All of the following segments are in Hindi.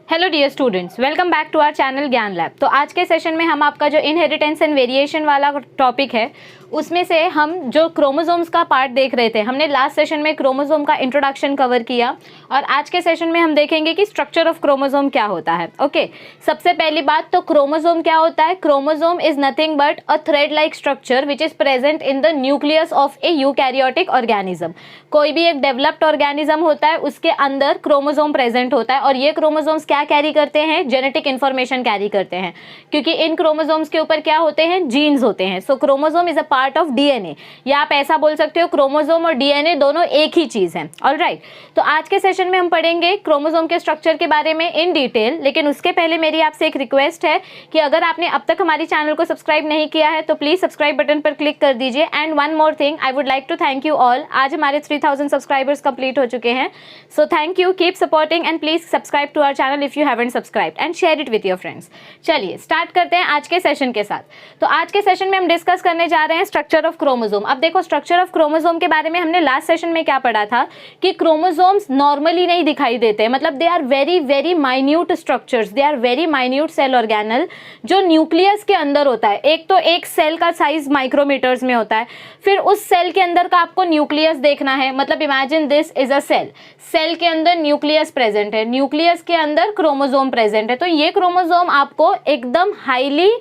Hello dear students, welcome back to our channel Gyan lab. तो आज के सेशन में हम आपका जो इनहेरिटेंस एंड वेरिएशन वाला टॉपिक है उसमें से हम जो क्रोमोसोम्स का पार्ट देख रहे थे, हमने लास्ट सेशन में क्रोमोसोम का इंट्रोडक्शन कवर किया और आज के सेशन में हम देखेंगे कि स्ट्रक्चर ऑफ क्रोमोसोम क्या होता है। ओके, सबसे पहली बात तो क्रोमोसोम क्या होता है। Chromosome is nothing but a thread like structure which is present in the nucleus of A eukaryotic organism. कोई भी एक डेवलप्ड ऑर्गेनिज्म होता है उसके अंदर क्रोमोसोम प्रेजेंट होता है और ये क्रोमोसोम्स क्या कैरी करते हैं, जेनेटिक इंफॉर्मेशन कैरी करते हैं, क्योंकि इन क्रोमोसोम्स के ऊपर क्या होते हैं, जीन्स होते हैं। So chromosome is a part of DNA, या आप ऐसा बोल सकते हो क्रोमोसोम और डीएनए दोनों एक ही चीज है। ऑलराइट, तो आज के सेशन में हम पढ़ेंगे क्रोमोसोम के स्ट्रक्चर के बारे में इन डिटेल। लेकिन उसके पहले मेरी आपसे एक रिक्वेस्ट है कि अगर आपने अब तक हमारी चैनल को सब्सक्राइब नहीं किया है तो प्लीज सब्सक्राइब बटन पर क्लिक कर दीजिए। And one more thing, I would like to thank you all. आज हमारे 3000 सब्सक्राइबर्स कंप्लीट हो चुके हैं। So thank you, keep supporting and please subscribe to our channel if you haven't subscribed and share it with your friends. चलिए स्टार्ट करते हैं आज के सेशन के साथ। तो आज के सेशन में हम डिस्कस करने जा रहे हैं स्ट्रक्चर ऑफ क्रोमोसोम। अब देखो, स्ट्रक्चर ऑफ क्रोमोसोम के बारे में हमने लास्ट सेशन में क्या पढ़ा था कि क्रोमोसोम्स नॉर्मली नहीं दिखाई देते, मतलब they are very very minute structures, they are very minute cell organelle जो न्यूक्लियस के अंदर होता है। एक तो एक सेल का साइज माइक्रोमीटर्स में होता है, फिर उस सेल के अंदर का आपको न्यूक्लियस देखना है। मतलब imagine this is a cell, cell के अंदर न्यूक्लियस प्रेजेंट है, न्यूक्लियस के अंदर क्रोमोसोम प्रेजेंट है। तो ये क्रोमोसोम आपको एकदम हाईली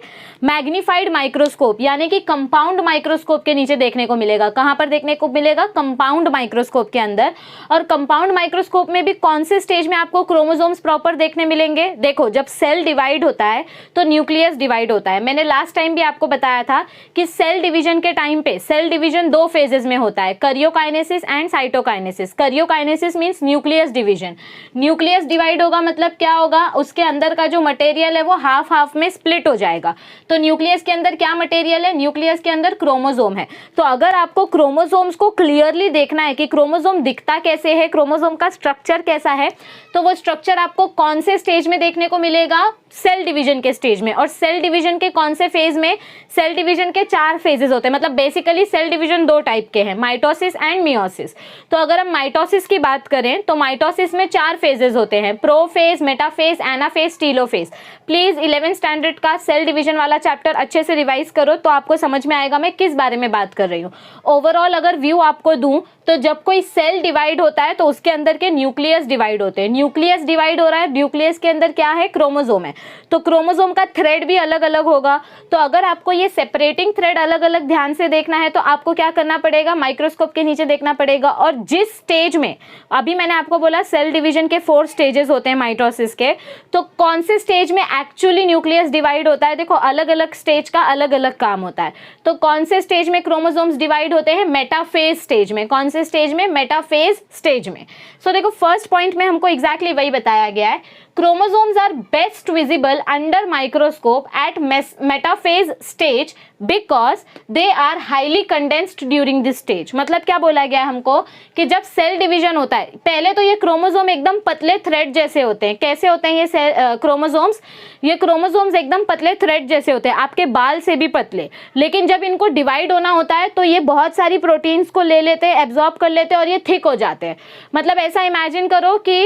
मैग्नीफाइड माइक्रोस्कोप यानी कि कंपाउंड माइक्रोस्कोप के नीचे देखने को मिलेगा। कहां पर देखने को मिलेगा? कंपाउंड माइक्रोस्कोप के अंदर। और कंपाउंड माइक्रोस्कोप में भी कौन से स्टेज में आपको क्रोमोसोम्स प्रॉपर देखने मिलेंगे? देखो, जब सेल डिवाइड होता है तो न्यूक्लियस डिवाइड होता है। मैंने लास्ट टाइम भी आपको बताया था कि सेल डिवीजन के टाइम पे सेल डिवीजन दो फेजेस में होता है, karyokinesis and cytokinesis. Karyokinesis means nucleus division. Nucleus divide होगा मतलब क्या होगा, उसके अंदर का जो मटेरियल है वो हाफ हाफ में स्प्लिट हो जाएगा। तो न्यूक्लियस के अंदर क्या मटेरियल है? न्यूक्लियस के अंदर क्रोमोसोम है। तो अगर आपको क्रोमोसोम्स को क्लियरली देखना है कि क्रोमोसोम दिखता कैसे है, क्रोमोसोम का स्ट्रक्चर कैसा है, तो वो स्ट्रक्चर आपको कौन से स्टेज में देखने को मिलेगा? सेल डिवीजन के स्टेज में। और सेल डिवीजन के कौन से फेज में? सेल डिवीजन के 4 फेजेस होते हैं। मतलब बेसिकली सेल डिवीजन 2 टाइप के हैं, माइटोसिस एंड मियोसिस। तो अगर हम माइटोसिस की बात करें तो माइटोसिस में 4 फेजेस होते हैं, prophase, metaphase, anaphase, telophase. Please 11th standard का सेल डिवीजन वाला चैप्टर अच्छे से रिवाइज करो तो आपको समझ में आएगा मैं किस बारे में बात कर रही हूँ। ओवरऑल अगर व्यू आपको दूं तो जब कोई सेल डिवाइड होता है तो उसके अंदर के न्यूक्लियस डिवाइड होते हैं। न्यूक्लियस डिवाइड हो रहा है, न्यूक्लियस के अंदर क्या है? क्रोमोसोम है। तो क्रोमोसोम का थ्रेड भी अलग अलग होगा। तो अगर आपको ये सेपरेटिंग थ्रेड अलग अलग ध्यान से देखना है तो आपको क्या करना पड़ेगा? माइक्रोस्कोप के नीचे देखना पड़ेगा। और जिस स्टेज में अभी मैंने आपको बोला सेल डिवीजन के 4 स्टेजेस होते हैं माइटोसिस के, तो कौन से स्टेज में एक्चुअली न्यूक्लियस डिवाइड होता है? देखो, अलग अलग स्टेज का अलग अलग काम होता है। तो कौन से स्टेज में क्रोमोसोम्स डिवाइड होते हैं? मेटाफेज स्टेज में। कौन से स्टेज में? मेटाफेज स्टेज में। सो देखो, फर्स्ट पॉइंट में हमको एग्जैक्टली वही बताया गया है। Chromosomes are best visible under microscope at metaphase stage because they are highly condensed during this stage। मतलब क्या बोला गया है हमको कि जब सेल डिवीजन होता है, पहले तो ये क्रोमोसोम एकदम पतले थ्रेड जैसे होते हैं। कैसे होते हैं ये क्रोमोसोम्स? ये क्रोमोसोम्स एकदम पतले थ्रेड जैसे होते हैं, आपके बाल से भी पतले। लेकिन जब इनको डिवाइड होना होता है तो ये बहुत सारी प्रोटीन्स को ले लेते हैं, एब्जॉर्ब कर लेते हैं और ये थिक हो जाते हैं। मतलब ऐसा इमेजिन करो कि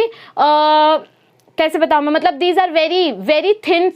कैसे बताऊं मैं, मतलब these are very very thin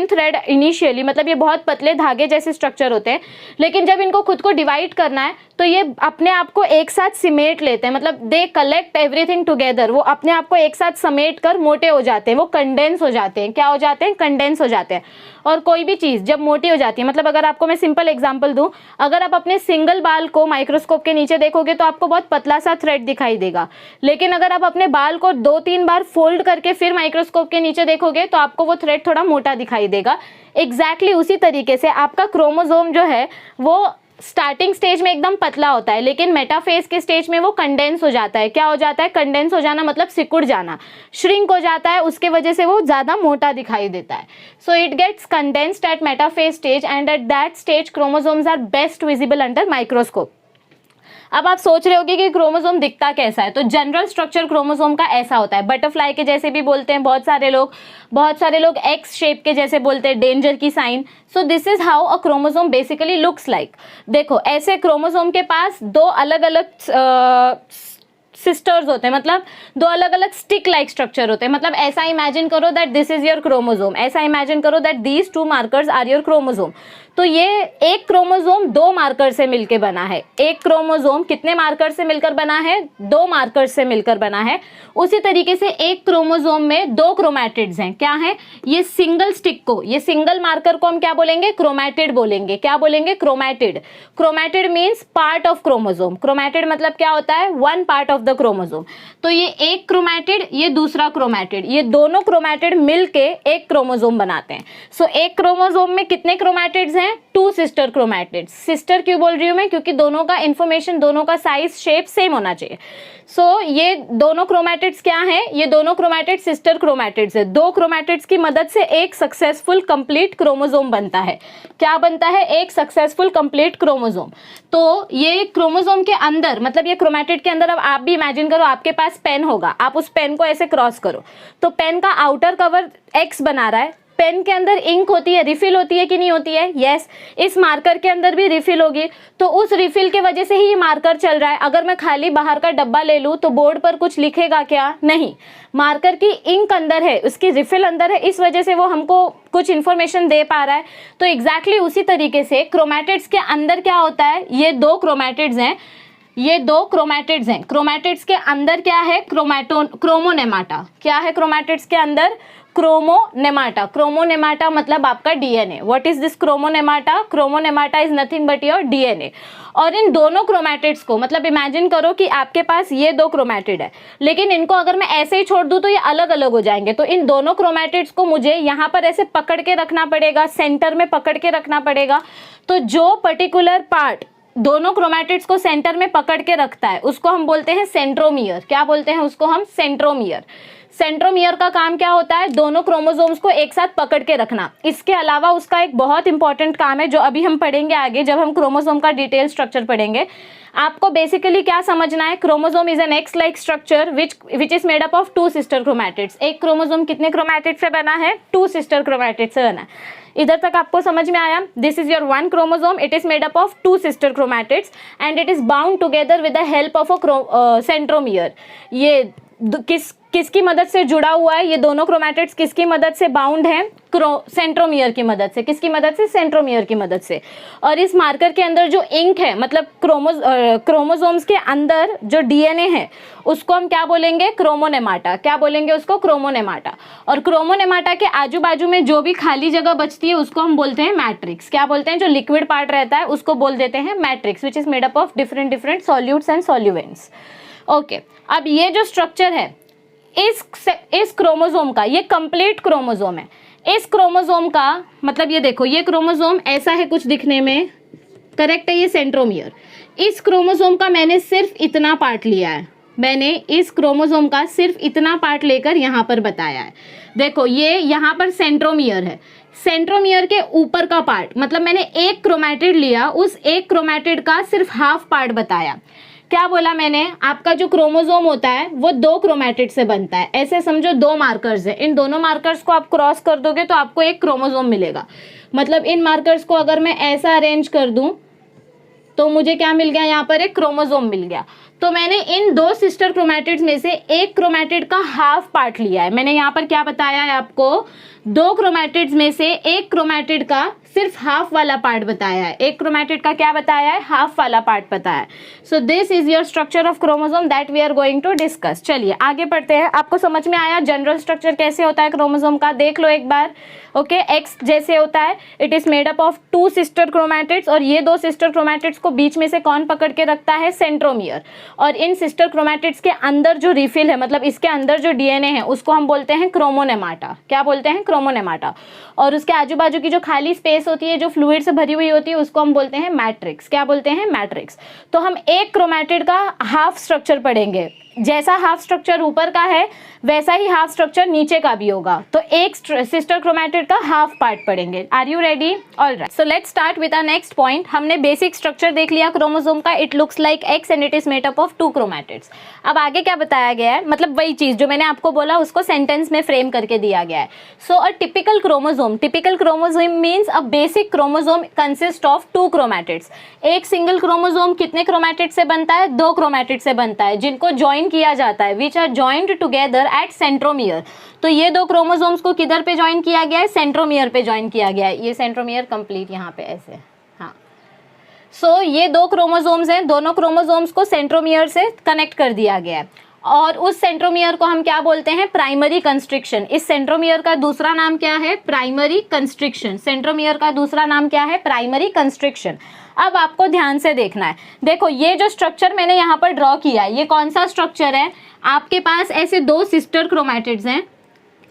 thread initially, मतलब ये बहुत पतले धागे जैसे स्ट्रक्चर होते हैं। लेकिन जब इनको खुद को डिवाइड करना है तो ये अपने आप को एक साथ सिमेट लेते हैं, मतलब दे कलेक्ट एवरीथिंग टुगेदर। वो अपने आप को एक साथ समेट कर मोटे हो जाते हैं, वो कंडेंस हो जाते हैं। क्या हो जाते हैं? कंडेंस हो जाते हैं। और कोई भी चीज़ जब मोटी हो जाती है, मतलब अगर आपको मैं सिंपल एग्जांपल दूं, अगर आप अपने सिंगल बाल को माइक्रोस्कोप के नीचे देखोगे तो आपको बहुत पतला सा थ्रेड दिखाई देगा। लेकिन अगर आप अपने बाल को 2-3 बार फोल्ड करके फिर माइक्रोस्कोप के नीचे देखोगे तो आपको वो थ्रेड थोड़ा मोटा दिखाई देगा। एग्जैक्टली उसी तरीके से आपका क्रोमोसोम जो है वो स्टार्टिंग स्टेज में एकदम पतला होता है, लेकिन मेटाफेज के स्टेज में वो कंडेंस हो जाता है। क्या हो जाता है? कंडेंस हो जाना मतलब सिकुड़ जाना, श्रिंक हो जाता है, उसके वजह से वो ज़्यादा मोटा दिखाई देता है। So it gets condensed at metaphase stage and at that stage chromosomes are best visible under microscope. अब आप सोच रहे होगे कि क्रोमोसोम दिखता कैसा है, तो जनरल स्ट्रक्चर क्रोमोसोम का ऐसा होता है। बटरफ्लाई के जैसे भी बोलते हैं बहुत सारे लोग एक्स शेप के जैसे बोलते हैं, डेंजर की sign. So this is how a chromosome basically looks like. देखो, ऐसे क्रोमोसोम के पास 2 अलग अलग सिस्टर्स होते हैं, मतलब दो अलग अलग स्टिक लाइक स्ट्रक्चर होते हैं। मतलब ऐसा इमेजिन करो that this is your chromosome, ऐसा इमेजिन करो that these 2 markers are your chromosome. तो ये एक क्रोमोसोम 2 मार्कर से मिलकर बना है। एक क्रोमोसोम कितने मार्कर से मिलकर बना है? 2 मार्कर से मिलकर बना है। उसी तरीके से एक क्रोमोसोम में 2 क्रोमैटिड्स हैं। क्या है? ये सिंगल स्टिक को, ये सिंगल मार्कर को हम क्या बोलेंगे? क्रोमैटिड बोलेंगे। क्या बोलेंगे? Chromatid. Chromatid means part of chromosome. Chromatid मतलब क्या होता है? 1 पार्ट ऑफ द क्रोमोसोम। तो ये एक क्रोमैटिड, ये दूसरा क्रोमैटिड, ये दोनों क्रोमैटिड मिलके एक क्रोमोसोम बनाते हैं। सो एक क्रोमोसोम में कितने क्रोमैटिड्स हैं? 2 सिस्टर क्रोमैटिड्स। सिस्टर क्यों बोल रही हूं मैं? क्योंकि दोनों का इंफॉर्मेशन, दोनों का साइज, शेप सेम होना चाहिए। सो ये दोनों क्रोमैटिड्स क्या हैं? ये दोनों क्रोमैटिड्स सिस्टर क्रोमैटिड्स है। 2 क्रोमैटिड्स की मदद से एक सक्सेसफुल कंप्लीट क्रोमोसोम बनता है। क्या बनता है? एक सक्सेसफुल कंप्लीट क्रोमोसोम। तो ये क्रोमोसोम के अंदर, मतलब ये क्रोमैटिड के अंदर, अब आप भी इमेजिन करो आपके पास पेन होगा, आप उस पेन को ऐसे क्रॉस करो तो पेन का आउटर कवर एक्स बना रहा है। पेन के अंदर इंक होती है, रिफिल होती है कि नहीं होती है? यस। इस मार्कर के अंदर भी रिफिल होगी, तो उस रिफिल के वजह से ही ये मार्कर चल रहा है। अगर मैं खाली बाहर का डब्बा ले लूँ तो बोर्ड पर कुछ लिखेगा क्या? नहीं। मार्कर की इंक अंदर है, उसकी रिफिल अंदर है, इस वजह से वो हमको कुछ इन्फॉर्मेशन दे पा रहा है। तो एग्जैक्टली उसी तरीके से क्रोमैटिड्स के अंदर क्या होता है? ये 2 क्रोमैटिड्स हैं, ये 2 क्रोमैटिड्स हैं। क्रोमैटिड्स के अंदर क्या है? क्रोमोनेमाटा। क्या है क्रोमैटिड्स के अंदर? क्रोमोनेमाटा। क्रोमोनेमाटा मतलब आपका DNA. What is this chromonemata? Chromonemata is nothing but your DNA. और इन दोनों क्रोमैटिड्स को, मतलब इमेजिन करो कि आपके पास ये 2 क्रोमैटिड है, लेकिन इनको अगर मैं ऐसे ही छोड़ दूं तो ये अलग अलग हो जाएंगे। तो इन दोनों क्रोमैटिड्स को मुझे यहाँ पर ऐसे पकड़ के रखना पड़ेगा, सेंटर में पकड़ के रखना पड़ेगा। तो जो पर्टिकुलर पार्ट दोनों क्रोमैटिड्स को सेंटर में पकड़ के रखता है उसको हम बोलते हैं सेंट्रोमियर। क्या बोलते हैं उसको हम? सेंट्रोमियर। सेंट्रोमियर का काम क्या होता है? दोनों क्रोमोसोम्स को एक साथ पकड़ के रखना। इसके अलावा उसका एक बहुत इंपॉर्टेंट काम है जो अभी हम पढ़ेंगे आगे, जब हम क्रोमोसोम का डिटेल स्ट्रक्चर पढ़ेंगे। आपको बेसिकली क्या समझना है? Chromosome is an x like structure which is made up of 2 sister chromatids. एक क्रोमोसोम कितने क्रोमैटिड से बना है? 2 सिस्टर क्रोमैटिड से बना है। इधर तक आपको समझ में आया? This is your 1 chromosome, it is made up of 2 sister chromatids and it is bound together with the help of a centromere. ये किसकी मदद से जुड़ा हुआ है? ये दोनों क्रोमैटिड्स किसकी मदद से बाउंड हैं? सेंट्रोमियर की मदद से। किसकी मदद से? सेंट्रोमियर की मदद से। और इस मार्कर के अंदर जो इंक है, मतलब क्रोमोसोम्स के अंदर जो डीएनए है, उसको हम क्या बोलेंगे? क्रोमोनेमाटा। क्या बोलेंगे उसको? क्रोमोनेमाटा। और क्रोमोनेमाटा के आजू बाजू में जो भी खाली जगह बचती है उसको हम बोलते हैं मैट्रिक्स। क्या बोलते हैं? जो लिक्विड पार्ट रहता है उसको बोल देते हैं matrix, which is made up of different solutes and solvents. Okay, अब ये जो स्ट्रक्चर है इस क्रोमोसोम का, ये कंप्लीट क्रोमोसोम है। इस क्रोमोसोम का मतलब ये देखो, ये क्रोमोसोम ऐसा है कुछ दिखने में, करेक्ट है? ये सेंट्रोमियर। इस क्रोमोसोम का मैंने सिर्फ इतना पार्ट लिया है, मैंने इस क्रोमोसोम का सिर्फ इतना पार्ट लेकर यहाँ पर बताया है। देखो ये यहाँ पर सेंट्रोमियर है, सेंट्रोमियर के ऊपर का पार्ट, मतलब मैंने एक क्रोमैटिड लिया, उस एक क्रोमैटिड का सिर्फ हाफ पार्ट बताया। क्या बोला मैंने? आपका जो क्रोमोसोम होता है वो 2 क्रोमैटिड से बनता है। ऐसे समझो 2 मार्कर्स है, इन दोनों मार्कर्स को आप क्रॉस कर दोगे तो आपको एक क्रोमोसोम मिलेगा। मतलब इन मार्कर्स को अगर मैं ऐसा अरेंज कर दूं तो मुझे क्या मिल गया? यहाँ पर एक क्रोमोसोम मिल गया। तो मैंने इन 2 सिस्टर क्रोमैटिड्स में से एक क्रोमैटिड का हाफ पार्ट लिया है। मैंने यहाँ पर क्या बताया है आपको? 2 क्रोमैटिड्स में से एक क्रोमैटिड का सिर्फ हाफ वाला पार्ट बताया है। एक क्रोमैटिड का क्या बताया है? हाफ वाला पार्ट बताया है। So this is your structure of chromosome that we are going to discuss. चलिए आगे पढ़ते हैं। आपको समझ में आया जनरल स्ट्रक्चर कैसे होता है क्रोमोसोम का? देख लो एक बार। ओके, एक्स जैसे होता है, it is made up of 2 sister chromatids, और ये 2 सिस्टर क्रोमैटिड्स को बीच में से कौन पकड़ के रखता है? सेंट्रोमियर। और इन सिस्टर क्रोमैटिड्स के अंदर जो रिफिल है, मतलब इसके अंदर जो डीएनए है, उसको हम बोलते हैं क्रोमोनेमाटा। क्या बोलते हैं? क्रोमोनेमाटा। और उसके आजू बाजू की जो खाली स्पेस होती है, जो फ्लूइड से भरी हुई होती है, उसको हम बोलते हैं मैट्रिक्स। क्या बोलते हैं? मैट्रिक्स। तो हम एक क्रोमैटिड का हाफ स्ट्रक्चर पढ़ेंगे। जैसा हाफ स्ट्रक्चर ऊपर का है वैसा ही हाफ स्ट्रक्चर नीचे का भी होगा। तो एक सिस्टर क्रोमैटिड का हाफ पार्ट पढ़ेंगे। Are you ready? Alright, so let's start with our next point. हमने बेसिक स्ट्रक्चर देख लिया क्रोमोसोम का। It looks like X and it is made up of 2 chromatids. अब आगे क्या बताया गया है? मतलब वही चीज जो मैंने आपको बोला उसको सेंटेंस में फ्रेम करके दिया गया है। So a typical chromosome means a basic chromosome consist of 2 chromatids. एक सिंगल क्रोमोसोम कितने क्रोमैटिड से बनता है? 2 क्रोमैटिड से बनता है, जिनको ज्वाइन ज्वाइन किया जाता है, which are joined together at centromere. तो ये दो क्रोमोसोम्स को किधर पे ज्वाइन किया गया है, सेंट्रोमियर पे ज्वाइन किया गया है। ये सेंट्रोमियर कंप्लीट यहाँ पे ऐसे, हाँ। सो ये दो क्रोमोसोम्स हैं, दोनों क्रोमोसोम्स को सेंट्रोमियर से कनेक्ट कर दिया गया है और उस सेंट्रोमियर को हम क्या बोलते हैं, प्राइमरी कंस्ट्रिक्शन। इस सेंट्रोमियर का दूसरा नाम क्या है, प्राइमरी कंस्ट्रिक्शन। सेंट्रोमियर का दूसरा नाम क्या है, प्राइमरी कंस्ट्रिक्शन। अब आपको ध्यान से देखना है, देखो ये जो स्ट्रक्चर मैंने यहाँ पर ड्रॉ किया है, ये कौन सा स्ट्रक्चर है, आपके पास ऐसे दो सिस्टर क्रोमैटिड्स हैं,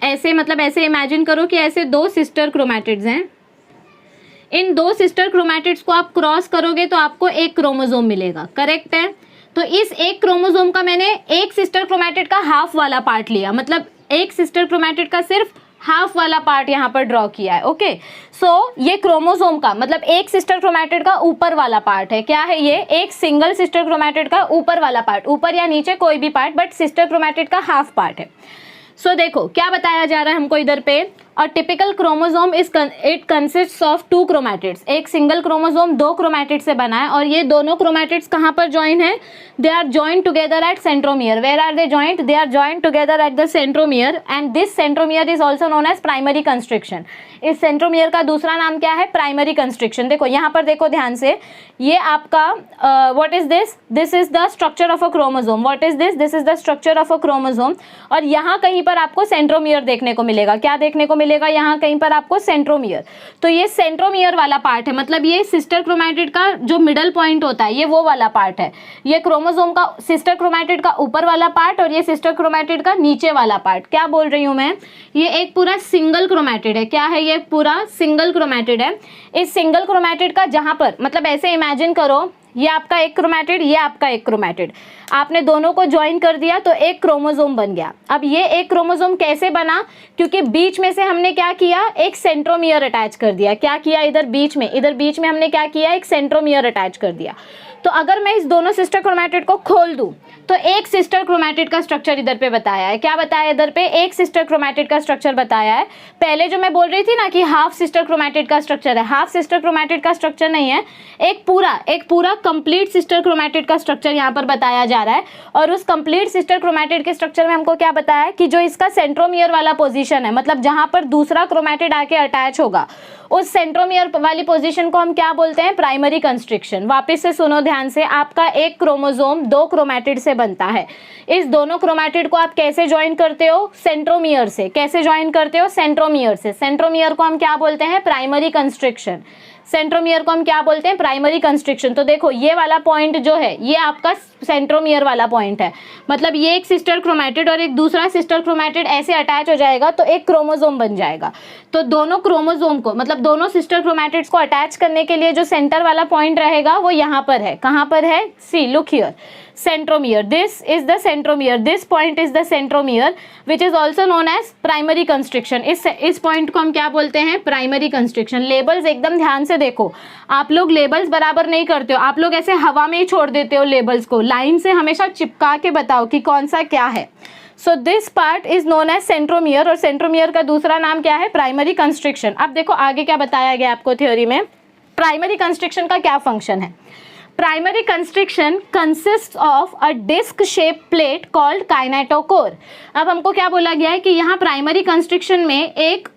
ऐसे मतलब ऐसे इमेजिन करो कि ऐसे दो सिस्टर क्रोमैटिड्स हैं। इन दो सिस्टर क्रोमैटिड्स को आप क्रॉस करोगे तो आपको एक क्रोमोसोम मिलेगा, करेक्ट है। तो इस एक क्रोमोसोम का मैंने एक सिस्टर क्रोमैटिड का हाफ वाला पार्ट लिया, मतलब एक सिस्टर क्रोमैटिड का सिर्फ हाफ वाला पार्ट यहाँ पर ड्रॉ किया है। ओके, सो ये क्रोमोसोम का मतलब एक सिस्टर क्रोमैटिड का ऊपर वाला पार्ट है। क्या है ये, एक सिंगल सिस्टर क्रोमैटिड का ऊपर वाला पार्ट, ऊपर या नीचे कोई भी पार्ट, बट सिस्टर क्रोमैटिड का हाफ पार्ट है। सो देखो क्या बताया जा रहा है हमको इधर पे, और typical chromosome it consists of two chromatids. एक सिंगल क्रोमोसोम दो क्रोमैटिड से बना है और ये दोनों क्रोमैटिड्स कहाँ पर ज्वाइन है, they are joined together at centromere. Where are they joined, they are joined together at the centromere and this centromere is also known as primary constriction. इस सेंट्रोमियर का दूसरा नाम क्या है, प्राइमरी कंस्ट्रिक्शन। देखो यहाँ पर देखो ध्यान से, ये आपका what is this, this is the structure of a chromosome. What is this, this is the structure of a chromosome. और यहाँ कहीं पर आपको सेंट्रोमियर देखने को मिलेगा, क्या देखने को मिलेगा, यहाँ कहीं पर आपको सेंट्रोमियर। तो ये सेंट्रोमियर वाला पार्ट है, मतलब ये सिस्टर क्रोमैटिड का जो मिडल पॉइंट होता है ये वो वाला पार्ट है। ये क्रोमोसोम का सिस्टर क्रोमैटिड का ऊपर वाला पार्ट और ये सिस्टर क्रोमैटिड का नीचे वाला पार्ट। क्या बोल रही हूँ मैं, ये एक पूरा सिंगल क्रोमैटिड है। क्या है, ये पूरा सिंगल क्रोमैटिड है। इस सिंगल क्रोमैटिड का जहां पर मतलब ऐसे इमेजिन करो, ये आपका एक क्रोमैटिड, ये आपका एक क्रोमैटिड, आपने दोनों को ज्वाइन कर दिया तो एक क्रोमोसोम बन गया। अब ये एक क्रोमोसोम कैसे बना, क्योंकि बीच में से हमने क्या किया, एक सेंट्रोमियर अटैच कर दिया। क्या किया, इधर बीच में हमने क्या किया, एक सेंट्रोमियर अटैच कर दिया। तो अगर मैं इस दोनों सिस्टर क्रोमैटिड को खोल दूं तो एक सिस्टर क्रोमैटिड का स्ट्रक्चर इधर पे बताया है। क्या बताया है इधर पे, एक सिस्टर क्रोमैटिड का स्ट्रक्चर बताया है। पहले जो मैं बोल रही थी ना कि हाफ सिस्टर क्रोमैटिड का स्ट्रक्चर है, हाफ सिस्टर क्रोमैटिड का स्ट्रक्चर नहीं है, एक पूरा कंप्लीट सिस्टर क्रोमैटिड का स्ट्रक्चर यहाँ पर बताया जा रहा है। और उस कंप्लीट सिस्टर क्रोमैटिड के स्ट्रक्चर में हमको क्या बताया है कि जो इसका सेंट्रोमियर वाला पोजीशन है, मतलब जहां पर दूसरा क्रोमैटिड आके अटैच होगा, उस सेंट्रोमियर वाली पोजीशन को हम क्या बोलते हैं, प्राइमरी कंस्ट्रिक्शन। वापस से सुनो ध्यान से, आपका एक क्रोमोसोम दो क्रोमैटिड से बनता है। इस दोनों क्रोमैटिड को आप कैसे ज्वाइन करते हो, सेंट्रोमियर से। कैसे ज्वाइन करते हो, सेंट्रोमियर से। सेंट्रोमियर को हम क्या बोलते हैं, प्राइमरी कंस्ट्रिक्शन। सेंट्रोमियर को हम क्या बोलते हैं, प्राइमरी कंस्ट्रिक्शन। तो देखो ये वाला पॉइंट जो है ये आपका सेंट्रोमियर वाला पॉइंट है, मतलब ये एक सिस्टर क्रोमैटिड और एक दूसरा सिस्टर क्रोमैटिड ऐसे अटैच हो जाएगा तो एक क्रोमोसोम बन जाएगा। तो दोनों क्रोमोसोम को मतलब दोनों सिस्टर क्रोमैटिड्स को अटैच करने के लिए जो सेंटर वाला पॉइंट रहेगा वो यहाँ पर है। कहाँ पर है, see look here, centromere. This is the centromere. This point is the centromere, which is also known as primary constriction. इस पॉइंट को हम क्या बोलते हैं, प्राइमरी कंस्ट्रिक्शन। लेबल्स एकदम ध्यान से देखो, आप लोग लेबल्स बराबर नहीं करते हो, आप लोग ऐसे हवा में ही छोड़ देते हो लेबल्स को। लाइन से हमेशा चिपका के बताओ कि कौन सा क्या है। So this part is known as centromere और सेंट्रोमियर का दूसरा नाम क्या है, प्राइमरी कंस्ट्रिक्शन। अब देखो आगे क्या बताया गया आपको थ्योरी में, प्राइमरी कंस्ट्रिक्शन का क्या फंक्शन है। Primary constriction consists of a disc shaped plate called kinetochore. अब हमको क्या बोला गया है कि यहाँ प्राइमरी कंस्ट्रिक्शन में एक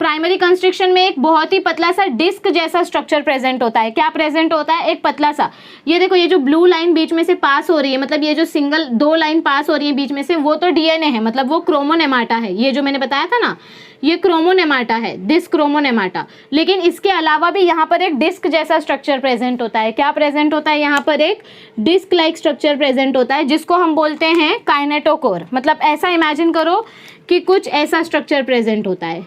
प्राइमरी कंस्ट्रिक्शन में एक बहुत ही पतला सा डिस्क जैसा स्ट्रक्चर प्रेजेंट होता है। क्या प्रेजेंट होता है, एक पतला सा। ये देखो ये जो ब्लू लाइन बीच में से पास हो रही है, मतलब ये जो सिंगल दो लाइन पास हो रही है बीच में से, वो तो डीएनए है, मतलब वो क्रोमोनेमाटा है। ये जो मैंने बताया था ना, ये क्रोमोनेमाटा है, दिस क्रोमोनेमाटा। लेकिन इसके अलावा भी यहाँ पर एक डिस्क जैसा स्ट्रक्चर प्रेजेंट होता है। क्या प्रेजेंट होता है, यहाँ पर एक डिस्क लाइक स्ट्रक्चर प्रेजेंट होता है जिसको हम बोलते हैं काइनेटोकोर। मतलब ऐसा इमेजिन करो कि कुछ ऐसा स्ट्रक्चर प्रेजेंट होता है,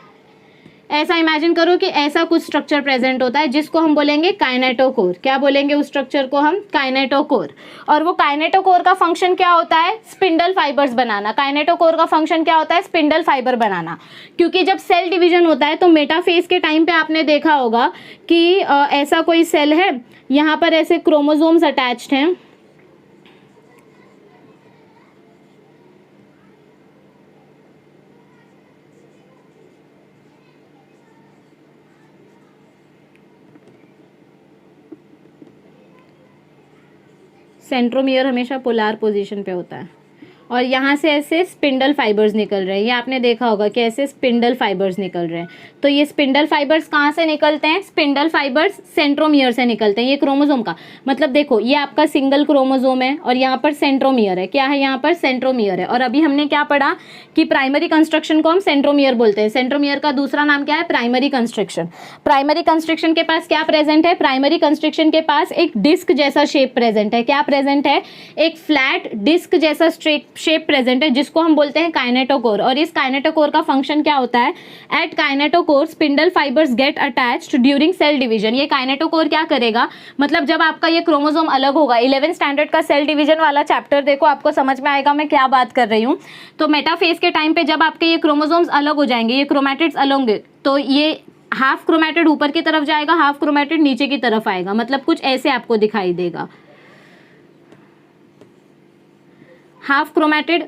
ऐसा इमेजिन करो कि ऐसा कुछ स्ट्रक्चर प्रेजेंट होता है जिसको हम बोलेंगे काइनेटोकोर। क्या बोलेंगे उस स्ट्रक्चर को हम, काइनेटोकोर। और वो काइनेटोकोर का फंक्शन क्या होता है, स्पिंडल फाइबर्स बनाना। काइनेटोकोर का फंक्शन क्या होता है, स्पिंडल फाइबर बनाना। क्योंकि जब सेल डिवीजन होता है तो मेटाफेज के टाइम पे आपने देखा होगा कि ऐसा कोई सेल है, यहाँ पर ऐसे क्रोमोसोम्स अटैच्ड हैं, सेंट्रोमियर हमेशा पोलर पोजीशन पे होता है और यहाँ से ऐसे स्पिंडल फाइबर्स निकल रहे हैं। ये आपने देखा होगा कि ऐसे स्पिंडल फाइबर्स निकल रहे हैं। तो ये स्पिंडल फाइबर्स कहाँ से निकलते हैं? स्पिंडल फाइबर्स सेंट्रोमियर से निकलते हैं। ये क्रोमोसोम का मतलब देखो, ये आपका सिंगल क्रोमोसोम है और यहाँ पर सेंट्रोमियर है। क्या है यहाँ पर? सेंट्रोमियर है। और अभी हमने क्या पढ़ा कि प्राइमरी कंस्ट्रक्शन को हम सेंट्रोमियर बोलते हैं। सेंट्रोमियर का दूसरा नाम क्या है? Primary constriction. प्राइमरी कंस्ट्रक्शन के पास क्या प्रेजेंट है? प्राइमरी कंस्ट्रक्शन के पास एक डिस्क जैसा शेप प्रेजेंट है। क्या प्रेजेंट है? एक फ्लैट डिस्क जैसा शेप प्रेजेंट है जिसको हम बोलते हैं काइनेटोकोर। और इस काइनेटोकोर का फंक्शन क्या होता है? At kinetochore spindle fibres get attached during cell division. ये काइनेटोकोर क्या करेगा? मतलब जब आपका ये क्रोमोसोम अलग होगा, 11th स्टैंडर्ड का सेल डिवीजन वाला चैप्टर देखो, आपको समझ में आएगा मैं क्या बात कर रही हूँ। तो मेटाफेज के टाइम पे जब आपके ये क्रोमोसोम्स अलग हो जाएंगे, ये क्रोमैटिड्स अलग होंगे, तो ये हाफ क्रोमैटिड ऊपर की तरफ जाएगा, हाफ क्रोमैटिड नीचे की तरफ आएगा। मतलब कुछ ऐसे आपको दिखाई देगा। हाफ क्रोमैटिड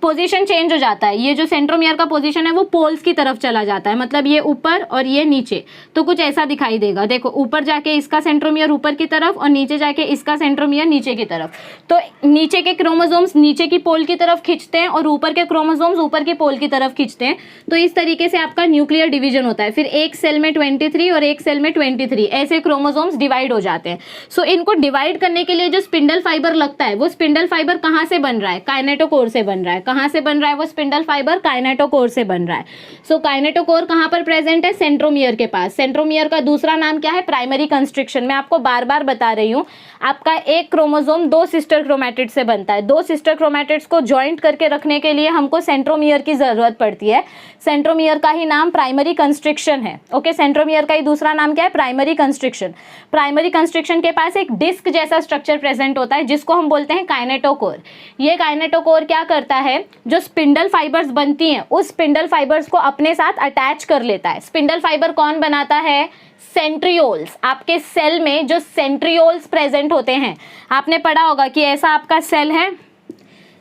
पोजीशन चेंज हो जाता है। ये जो सेंट्रोमियर का पोजीशन है वो पोल्स की तरफ चला जाता है। मतलब ये ऊपर और ये नीचे, तो कुछ ऐसा दिखाई देगा। देखो, ऊपर जाके इसका सेंट्रोमियर ऊपर की तरफ और नीचे जाके इसका सेंट्रोमियर नीचे की तरफ। तो नीचे के क्रोमोसोम्स नीचे की पोल की तरफ खींचते हैं और ऊपर के क्रोमोसोम्स ऊपर की पोल की तरफ खींचते हैं। तो इस तरीके से आपका न्यूक्लियर डिवीजन होता है। फिर एक सेल में 23 और एक सेल में 23 ऐसे क्रोमोसोम्स डिवाइड हो जाते हैं। सो इनको डिवाइड करने के लिए जो स्पिंडल फाइबर लगता है, वो स्पिंडल फाइबर कहाँ से बन रहा है? काइनेटोकोर से बन रहा है। कहाँ से बन रहा है वो स्पिंडल फाइबर? काइनेटोकोर से बन रहा है। सो काइनेटोकोर कहाँ पर प्रेजेंट है? सेंट्रोमियर के पास। सेंट्रोमियर का दूसरा नाम क्या है? Primary constriction. मैं आपको बार बार बता रही हूँ, आपका एक क्रोमोसोम 2 सिस्टर क्रोमैटिड से बनता है। 2 सिस्टर क्रोमैटिड्स को ज्वाइंट करके रखने के लिए हमको सेंट्रोमियर की जरूरत पड़ती है। सेंट्रोमियर का ही नाम प्राइमरी कंस्ट्रिक्शन है। ओके, सेंट्रोमियर का ही दूसरा नाम क्या है? Primary constriction. प्राइमरी कंस्ट्रिक्शन के पास एक डिस्क जैसा स्ट्रक्चर प्रेजेंट होता है जिसको हम बोलते हैं काइनेटोकोर। ये काइनेटोकोर क्या करता है? जो स्पिंडल फाइबर्स बनती हैं उस स्पिंडल फाइबर्स को अपने साथ अटैच कर लेता है। स्पिंडल फाइबर कौन बनाता है? सेंट्रियोल्स। आपके सेल में जो सेंट्रियोल्स प्रेजेंट होते हैं, आपने पढ़ा होगा कि ऐसा आपका सेल है,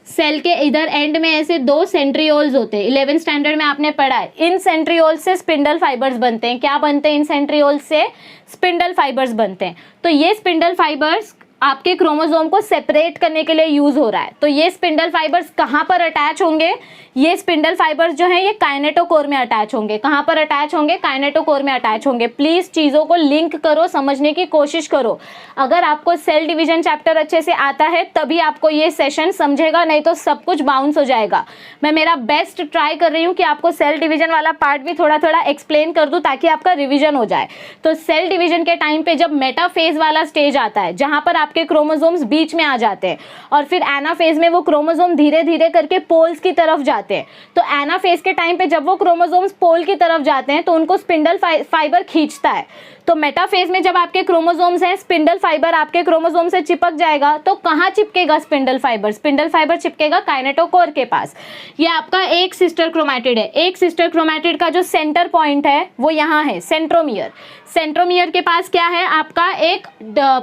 सेल के इधर एंड में ऐसे 2 सेंट्रियोल्स होते हैं। 11th स्टैंडर्ड में आपने पढ़ा है। इन सेंट्रियोल्स से स्पिंडल फाइबर्स बनते हैं। क्या बनते हैं? इन सेंट्रियोल्स से स्पिंडल फाइबर्स बनते हैं। तो ये स्पिंडल फाइबर्स आपके क्रोमोसोम को सेपरेट करने के लिए यूज हो रहा है। तो ये स्पिंडल फाइबर्स कहाँ पर अटैच होंगे? ये स्पिंडल फाइबर्स जो हैं ये काइनेटोकोर में अटैच होंगे। कहाँ पर अटैच होंगे? काइनेटोकोर में अटैच होंगे। प्लीज चीजों को लिंक करो, समझने की कोशिश करो। अगर आपको सेल डिवीजन चैप्टर अच्छे से आता है तभी आपको ये सेशन समझेगा, नहीं तो सब कुछ बाउंस हो जाएगा। मैं मेरा बेस्ट ट्राई कर रही हूँ कि आपको सेल डिवीजन वाला पार्ट भी थोड़ा थोड़ा एक्सप्लेन कर दूँ ताकि आपका रिविजन हो जाए। तो सेल डिवीजन के टाइम पे जब मेटाफेज वाला स्टेज आता है, जहां पर आपके क्रोमोसोम्स बीच में आ जाते हैं, और फिर एनाफेज में वो क्रोमोसोम धीरे धीरे करके पोल्स की तरफ जाते हैं। तो एनाफेज के टाइम पे जब वो क्रोमोसोम्स पोल की तरफ जाते हैं तो उनको स्पिंडल फाइबर खींचता है। तो मेटाफेज में जब आपके क्रोमोसोम्स हैं, स्पिंडल फाइबर आपके क्रोमोसोम से चिपक जाएगा। तो कहाँ चिपकेगा स्पिंडल फाइबर? स्पिंडल फाइबर चिपकेगा काइनेटोकोर के पास। ये आपका एक सिस्टर क्रोमैटिड है। एक सिस्टर क्रोमैटिड का जो सेंटर पॉइंट है वो यहाँ है, सेंट्रोमियर। सेंट्रोमियर के पास क्या है? आपका एक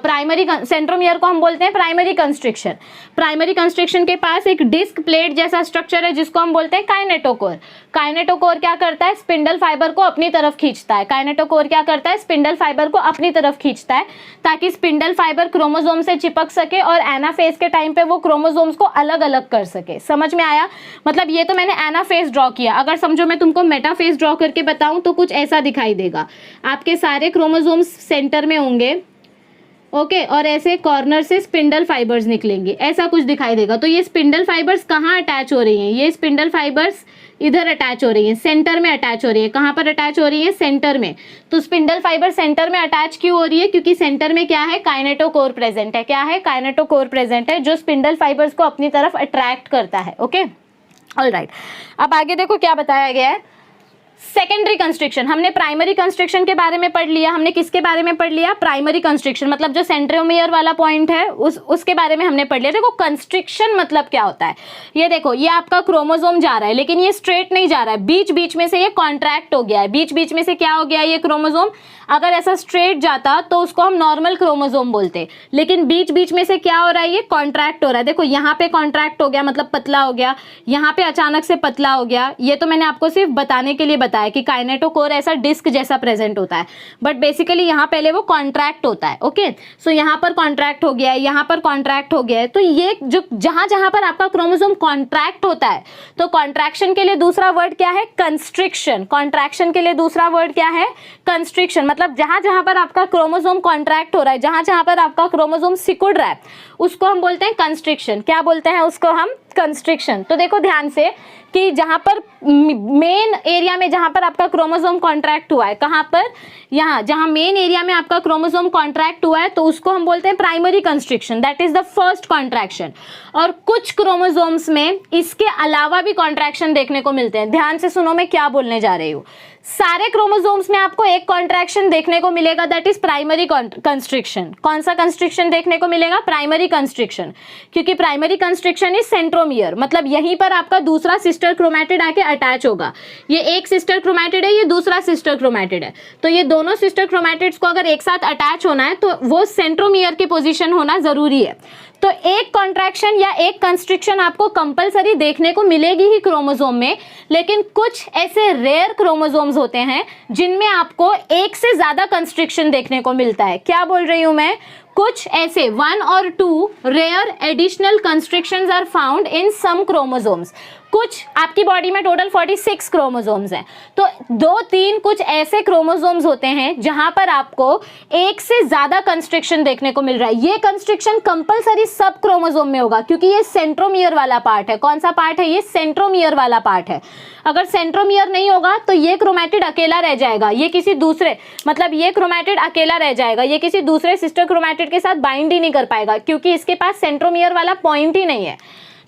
प्राइमरी, सेंट्रोमियर को हम बोलते हैं प्राइमरी कंस्ट्रिक्शन। प्राइमरी कंस्ट्रिक्शन के पास एक डिस्क प्लेट जैसा स्ट्रक्चर है जिसको हम बोलते हैं काइनेटोकोर। काइनेटोकोर क्या करता है? स्पिंडल फाइबर को अपनी तरफ खींचता है। काइनेटोकोर क्या करता है? स्पिंडल फाइबर को अपनी तरफ खींचता है ताकि स्पिंडल फाइबर क्रोमोसोम से चिपक सके और एनाफेज के टाइम पे वो क्रोमोसोम्स को अलग अलग कर सके। समझ में आया? मतलब ये तो मैंने एनाफेज ड्रॉ किया। अगर समझो मैं तुमको मेटाफेज ड्रॉ करके बताऊं तो कुछ ऐसा दिखाई देगा। आपके सारे क्रोमोसोम्स सेंटर में होंगे, ओके, और ऐसे कॉर्नर से स्पिंडल फाइबर्स निकलेंगे, ऐसा कुछ दिखाई देगा। तो ये स्पिंडल फाइबर्स कहाँ अटैच हो रही हैं? ये स्पिंडल फाइबर्स इधर अटैच हो रही हैं, सेंटर में अटैच हो रही है। कहाँ पर अटैच हो रही है? सेंटर में। तो स्पिंडल फाइबर सेंटर में अटैच क्यों हो रही है? क्योंकि सेंटर में क्या है? काइनेटोकोर प्रेजेंट है। क्या है? काइनेटोकोर प्रेजेंट है जो स्पिंडल फाइबर्स को अपनी तरफ अट्रैक्ट करता है। Okay, alright. अब आगे देखो क्या बताया गया है। Secondary constriction. हमने प्राइमरी कंस्ट्रिक्शन के बारे में पढ़ लिया। हमने किसके बारे में पढ़ लिया? प्राइमरी कंस्ट्रिक्शन, मतलब जो सेंट्रोमियर वाला पॉइंट है उसके बारे में हमने पढ़ लिया। देखो कंस्ट्रिक्शन मतलब क्या होता है। ये देखो, ये आपका क्रोमोसोम जा रहा है लेकिन ये स्ट्रेट नहीं जा रहा है, बीच बीच में से ये कॉन्ट्रैक्ट हो गया है। बीच बीच में से क्या हो गया? ये क्रोमोसोम अगर ऐसा स्ट्रेट जाता तो उसको हम नॉर्मल क्रोमोसोम बोलते, लेकिन बीच बीच में से क्या हो रहा है, ये कॉन्ट्रैक्ट हो रहा है। देखो यहाँ पे कॉन्ट्रैक्ट हो गया मतलब पतला हो गया, यहाँ पे अचानक से पतला हो गया। ये तो मैंने आपको सिर्फ बताने के लिए बताया कि काइनेटोकोर ऐसा डिस्क जैसा प्रेजेंट होता है, बट बेसिकली यहाँ पहले वो कॉन्ट्रैक्ट होता है। ओके, सो यहाँ पर कॉन्ट्रैक्ट हो गया है, यहाँ पर कॉन्ट्रैक्ट हो गया है। तो ये जो जहां जहां पर आपका क्रोमोसोम कॉन्ट्रैक्ट होता है, तो कॉन्ट्रैक्शन के लिए दूसरा वर्ड क्या है, कंस्ट्रिक्शन। कॉन्ट्रैक्शन के लिए दूसरा वर्ड क्या है, कंस्ट्रिक्शन। मतलब जहां जहां पर आपका क्रोमोसोम कॉन्ट्रैक्ट हो रहा है, जहां जहां पर आपका क्रोमोसोम सिकुड़ रहा है, उसको हम बोलते हैं कंस्ट्रिक्शन। क्या बोलते हैं उसको हम, कंस्ट्रिक्शन। तो देखो ध्यान से कि जहां पर मेन एरिया में जहां पर आपका क्रोमोसोम कॉन्ट्रैक्ट हुआ है, कहां पर, यहाँ जहां मेन एरिया में आपका क्रोमोसोम कॉन्ट्रैक्ट हुआ है, तो उसको हम बोलते हैं primary constriction, that is the first contraction. और कुछ क्रोमोसोम्स में इसके अलावा भी कॉन्ट्रैक्शन देखने को मिलते हैं। ध्यान से सुनो मैं क्या बोलने जा रही हूँ। सारे क्रोमोसोम्स में आपको एक कॉन्ट्रैक्शन देखने को मिलेगा, दैट इज प्राइमरी कंस्ट्रिक्शन। कौन सा कंस्ट्रिक्शन देखने को मिलेगा, प्राइमरी कंस्ट्रिक्शन, क्योंकि प्राइमरी कंस्ट्रिक्शन इज सेंट्रोमियर, मतलब यहीं पर आपका दूसरा सिस्टर क्रोमैटिड आके अटैच होगा। ये एक सिस्टर क्रोमैटिड है, ये दूसरा सिस्टर क्रोमैटिड है, तो ये दोनों सिस्टर क्रोमैटिड्स को अगर एक साथ अटैच होना है तो वो सेंट्रोमियर की पोजीशन होना जरूरी है। तो एक कॉन्ट्रैक्शन या एक कंस्ट्रिक्शन आपको कंपलसरी देखने को मिलेगी ही क्रोमोसोम में, लेकिन कुछ ऐसे रेयर क्रोमोसोम्स होते हैं जिनमें आपको एक से ज्यादा कंस्ट्रिक्शन देखने को मिलता है। क्या बोल रही हूं मैं, कुछ ऐसे 1 और 2 rare additional constrictions are found in some chromosomes. कुछ आपकी बॉडी में टोटल 46 क्रोमोसोम्स हैं, तो 2-3 कुछ ऐसे क्रोमोसोम्स होते हैं जहां पर आपको एक से ज्यादा कंस्ट्रिक्शन देखने को मिल रहा है। ये कंस्ट्रिक्शन कंपलसरी सब क्रोमोसोम में होगा, क्योंकि ये सेंट्रोमियर वाला पार्ट है। कौन सा पार्ट है, ये सेंट्रोमियर वाला पार्ट है। अगर सेंट्रोमियर नहीं होगा तो ये क्रोमैटिड अकेला रह जाएगा, ये किसी दूसरे, मतलब ये क्रोमैटिड अकेला रह जाएगा, ये किसी दूसरे सिस्टर क्रोमैटिड के साथ बाइंड ही नहीं कर पाएगा, क्योंकि इसके पास सेंट्रोमियर वाला पॉइंट ही नहीं है।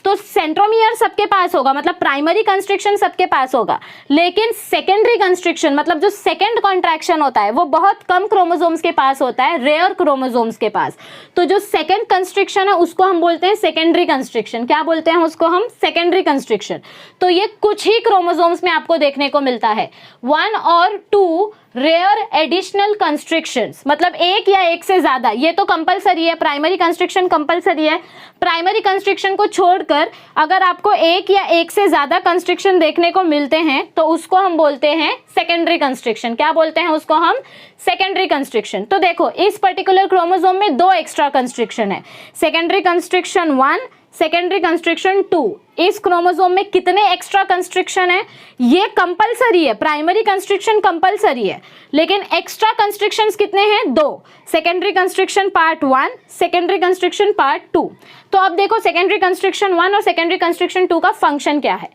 तो सेंट्रोमियर सबके पास होगा, मतलब प्राइमरी कंस्ट्रिक्शन सबके पास होगा, लेकिन सेकेंडरी कंस्ट्रिक्शन मतलब जो सेकेंड कॉन्ट्रैक्शन होता है वो बहुत कम क्रोमोसोम्स के पास होता है, रेयर क्रोमोसोम्स के पास। तो जो सेकेंड कंस्ट्रिक्शन है उसको हम बोलते हैं सेकेंडरी कंस्ट्रिक्शन। क्या बोलते हैं उसको हम, सेकेंडरी कंस्ट्रिक्शन। तो ये कुछ ही क्रोमोसोम्स में आपको देखने को मिलता है। 1 और 2 रेयर एडिशनल कंस्ट्रिक्शंस, मतलब एक या एक से ज्यादा, ये तो कंपलसरी है, प्राइमरी कंस्ट्रिक्शन कंपलसरी है। प्राइमरी कंस्ट्रिक्शन को छोड़कर अगर आपको एक या एक से ज्यादा कंस्ट्रिक्शन देखने को मिलते हैं तो उसको हम बोलते हैं सेकेंडरी कंस्ट्रिक्शन। क्या बोलते हैं उसको हम, सेकेंडरी कंस्ट्रिक्शन। तो देखो इस पर्टिकुलर क्रोमोसोम में 2 एक्स्ट्रा कंस्ट्रिक्शन है, सेकेंडरी कंस्ट्रिक्शन 1, सेकेंडरी कंस्ट्रिक्शन 2। इस क्रोमोसोम में कितने एक्स्ट्रा कंस्ट्रिक्शन है, ये कंपलसरी है, प्राइमरी कंस्ट्रिक्शन कंपलसरी है, लेकिन एक्स्ट्रा कंस्ट्रिक्शंस कितने हैं, 2। Secondary constriction part 1, secondary constriction part 2। तो अब देखो सेकेंडरी कंस्ट्रिक्शन 1 और सेकेंडरी कंस्ट्रिक्शन 2 का फंक्शन क्या है।